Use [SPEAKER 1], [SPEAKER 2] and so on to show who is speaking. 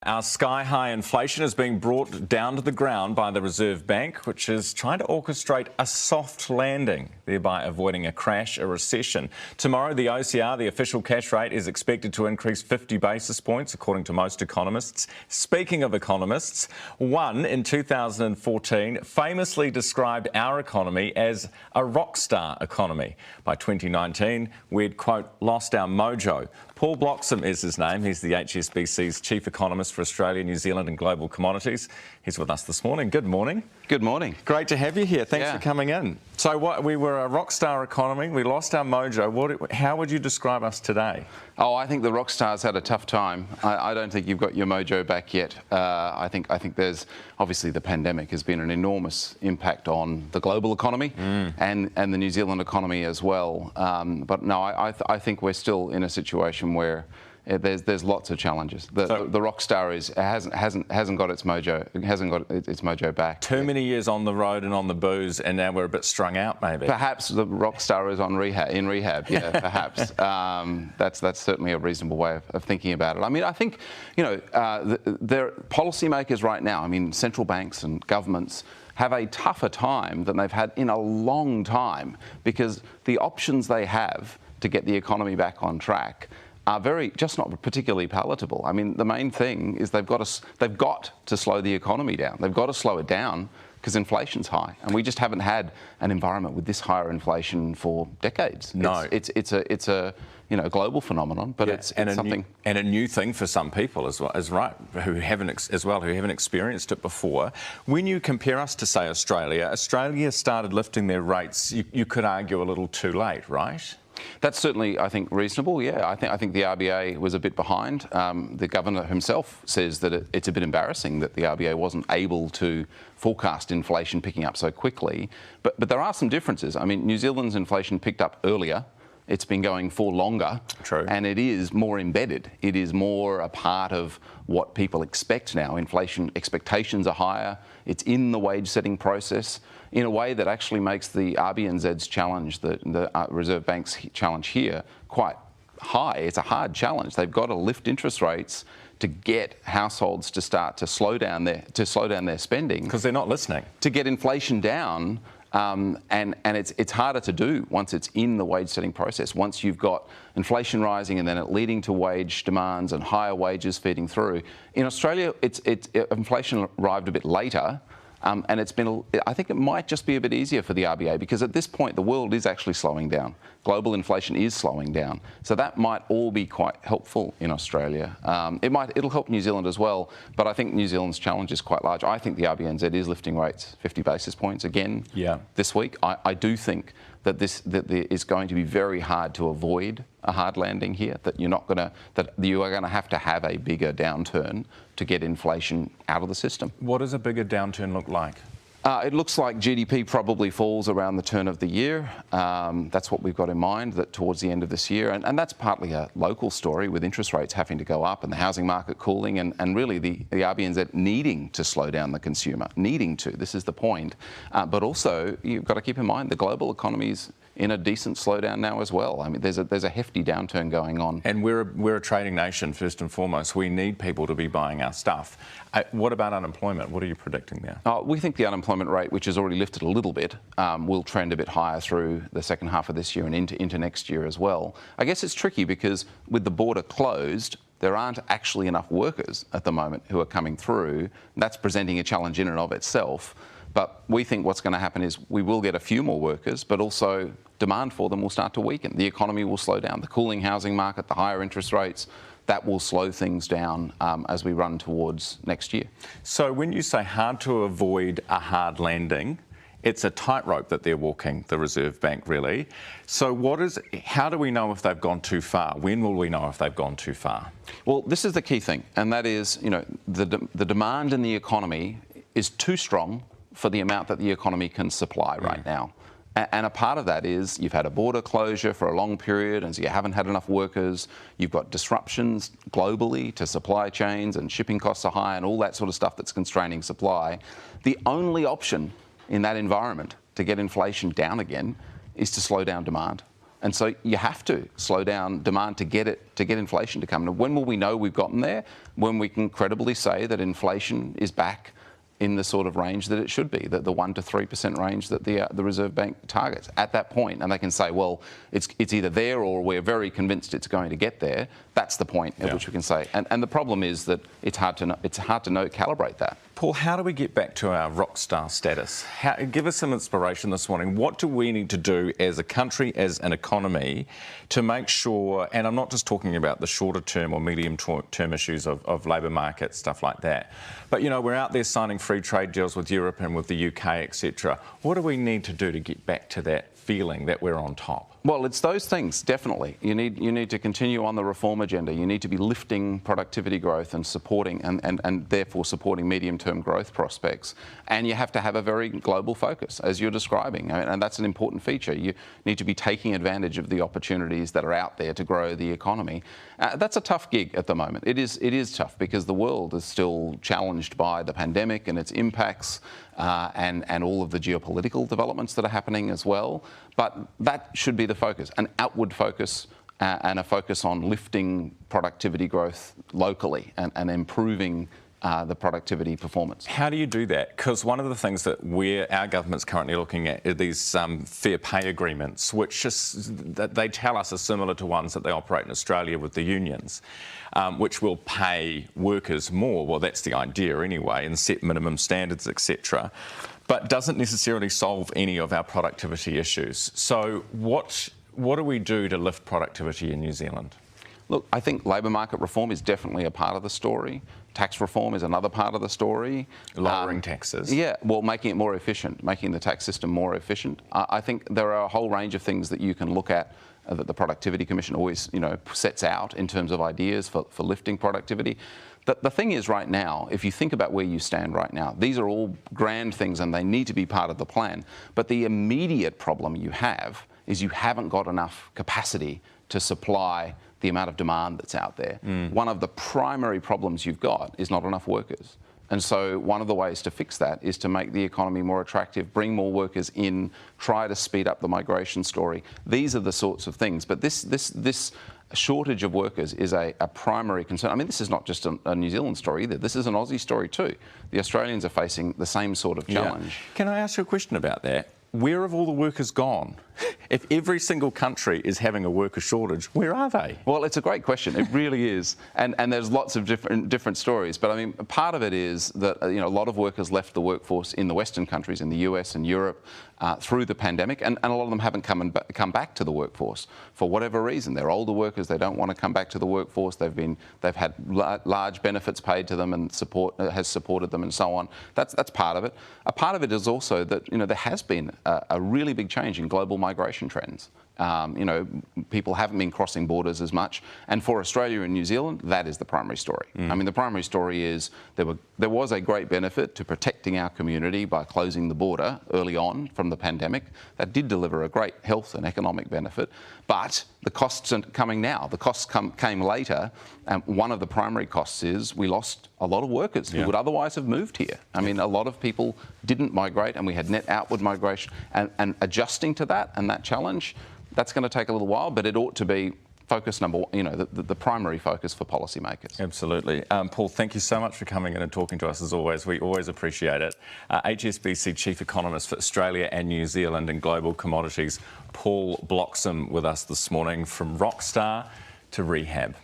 [SPEAKER 1] Our sky-high inflation is being brought down to the ground by the Reserve Bank, which is trying to orchestrate a soft landing, thereby avoiding a crash, a recession. Tomorrow, the OCR, the official cash rate, is expected to increase 50 basis points, according to most economists. Speaking of economists, one in 2014 famously described our economy as a rockstar economy. By 2019, we'd, quote, lost our mojo. Paul Bloxham is his name. He's the HSBC's chief economist for Australia, New Zealand and global commodities. He's with us this morning. Good morning.
[SPEAKER 2] Good morning.
[SPEAKER 1] Great to have you here. Thanks for coming in. So we were a rockstar economy. We lost our mojo. How would you describe us today?
[SPEAKER 2] Oh, I think the rock stars had a tough time. I don't think you've got your mojo back yet. I think there's obviously the pandemic has been an enormous impact on the global economy and the New Zealand economy as well. But no, I think we're still in a situation where there's lots of challenges. The rock star hasn't got its mojo. It hasn't got its mojo back.
[SPEAKER 1] Too many years on the road and on the booze, and now we're a bit strung out, maybe.
[SPEAKER 2] Perhaps the rock star is in rehab. Yeah, perhaps. That's certainly a reasonable way of thinking about it. I mean, I think the policymakers right now. I mean, central banks and governments have a tougher time than they've had in a long time because the options they have to get the economy back on track are just not particularly palatable. I mean, the main thing is they've got to slow the economy down. They've got to slow it down because inflation's high, and we just haven't had an environment with this higher inflation for decades.
[SPEAKER 1] No,
[SPEAKER 2] it's a global phenomenon, but it's something
[SPEAKER 1] and a new thing for some people as well, who haven't experienced it before. When you compare us to, say, Australia started lifting their rates. You could argue a little too late, right?
[SPEAKER 2] That's certainly, I think, reasonable. Yeah, I think the RBA was a bit behind. The governor himself says that it's a bit embarrassing that the RBA wasn't able to forecast inflation picking up so quickly. But there are some differences. I mean, New Zealand's inflation picked up earlier. It's been going for longer.
[SPEAKER 1] True.
[SPEAKER 2] And it is more embedded. It is more a part of what people expect now. Inflation expectations are higher. It's in the wage setting process in a way that actually makes the RBNZ's challenge, the Reserve Bank's challenge here, quite high. It's a hard challenge. They've got to lift interest rates to get households to start to slow down their spending
[SPEAKER 1] because they're not listening.
[SPEAKER 2] To get inflation down. And it's harder to do once it's in the wage setting process. Once you've got inflation rising and then it leading to wage demands and higher wages feeding through. In Australia, inflation arrived a bit later. And I think it might just be a bit easier for the RBA because at this point the world is actually slowing down. Global inflation is slowing down. So that might all be quite helpful in Australia. It'll help New Zealand as well, but I think New Zealand's challenge is quite large. I think the RBNZ is lifting rates 50 basis points again this week. I do think that there is going to be very hard to avoid a hard landing here, that you are going to have a bigger downturn to get inflation out of the system.
[SPEAKER 1] What does a bigger downturn look like?
[SPEAKER 2] It looks like GDP probably falls around the turn of the year. That's what we've got in mind, that towards the end of this year. And that's partly a local story with interest rates having to go up and the housing market cooling and really the RBNZ needing to slow down the consumer, this is the point. But also, you've got to keep in mind the global economy's in a decent slowdown now as well. I mean, there's a hefty downturn going on.
[SPEAKER 1] And we're a trading nation, first and foremost. We need people to be buying our stuff. What about unemployment? What are you predicting there?
[SPEAKER 2] We think the unemployment rate, which has already lifted a little bit, will trend a bit higher through the second half of this year and into next year as well. I guess it's tricky because with the border closed, there aren't actually enough workers at the moment who are coming through. That's presenting a challenge in and of itself. But we think what's going to happen is we will get a few more workers, but also demand for them will start to weaken. The economy will slow down. The cooling housing market, the higher interest rates, that will slow things down as we run towards next year.
[SPEAKER 1] So when you say hard to avoid a hard landing, it's a tightrope that they're walking, the Reserve Bank, really. So how do we know if they've gone too far? When will we know if they've gone too far?
[SPEAKER 2] Well, this is the key thing, and that is, the demand in the economy is too strong for the amount that the economy can supply right now. And a part of that is you've had a border closure for a long period and so you haven't had enough workers. You've got disruptions globally to supply chains and shipping costs are high and all that sort of stuff that's constraining supply. The only option in that environment to get inflation down again is to slow down demand. And so you have to slow down demand to get inflation to come. And when will we know we've gotten there? When we can credibly say that inflation is back in the sort of range that it should be, the 1 to 3% range that the Reserve Bank targets. At that point, and they can say, well, it's either there or we're very convinced it's going to get there. That's the point at which we can say. And the problem is that it's hard to calibrate that.
[SPEAKER 1] Paul, how do we get back to our rock star status? Give us some inspiration this morning. What do we need to do as a country, as an economy, to make sure, and I'm not just talking about the shorter term or medium term issues of labour market, stuff like that, but, you know, we're out there signing free trade deals with Europe and with the UK, etc. What do we need to do to get back to that feeling that we're on top?
[SPEAKER 2] Well, it's those things, definitely. You need to continue on the reform agenda. You need to be lifting productivity growth and supporting and therefore supporting medium-term growth prospects. And you have to have a very global focus, as you're describing. And that's an important feature. You need to be taking advantage of the opportunities that are out there to grow the economy. That's a tough gig at the moment. It is tough because the world is still challenged by the pandemic and its impacts and all of the geopolitical developments that are happening as well. But that should be the focus, an outward focus and a focus on lifting productivity growth locally and improving the productivity performance.
[SPEAKER 1] How do you do that? Because one of the things that our government's currently looking at are these fair pay agreements, which they tell us are similar to ones that they operate in Australia with the unions, which will pay workers more. Well, that's the idea anyway, and set minimum standards, etc. But doesn't necessarily solve any of our productivity issues. So what do we do to lift productivity in New Zealand?
[SPEAKER 2] Look, I think labour market reform is definitely a part of the story. Tax reform is another part of the story.
[SPEAKER 1] Lowering taxes.
[SPEAKER 2] Yeah, well, making it more efficient, making the tax system more efficient. I think there are a whole range of things that you can look at that the Productivity Commission always, sets out in terms of ideas for lifting productivity. The thing is right now, if you think about where you stand right now, these are all grand things and they need to be part of the plan. But the immediate problem you have is you haven't got enough capacity to supply the amount of demand that's out there. One of the primary problems you've got is not enough workers. And so one of the ways to fix that is to make the economy more attractive, bring more workers in, try to speed up the migration story. These are the sorts of things. But this shortage of workers is a primary concern. I mean, this is not just a New Zealand story either. This is an Aussie story too. The Australians are facing the same sort of challenge.
[SPEAKER 1] Yeah. Can I ask you a question about that? Where have all the workers gone? If every single country is having a worker shortage, where are they?
[SPEAKER 2] Well, it's a great question. It really is. And there's lots of different stories. But I mean, part of it is that a lot of workers left the workforce in the Western countries, in the US and Europe, through the pandemic, and a lot of them haven't come back to the workforce for whatever reason. They're older workers. They don't want to come back to the workforce. They've had large benefits paid to them, and support has supported them, and so on. That's part of it. A part of it is also that there has been a really big change in global migration trends. People haven't been crossing borders as much. And for Australia and New Zealand, that is the primary story. I mean, the primary story is there was a great benefit to protecting our community by closing the border early on from the pandemic. That did deliver a great health and economic benefit. But the costs are coming now. The costs came later. And one of the primary costs is we lost a lot of workers who would otherwise have moved here. I mean, a lot of people didn't migrate, and we had net outward migration. And adjusting to that and that challenge, that's going to take a little while, but it ought to be focus number one, the primary focus for policymakers.
[SPEAKER 1] Absolutely. Paul, thank you so much for coming in and talking to us as always. We always appreciate it. HSBC Chief Economist for Australia and New Zealand and Global Commodities, Paul Bloxham, with us this morning, from rockstar to rehab.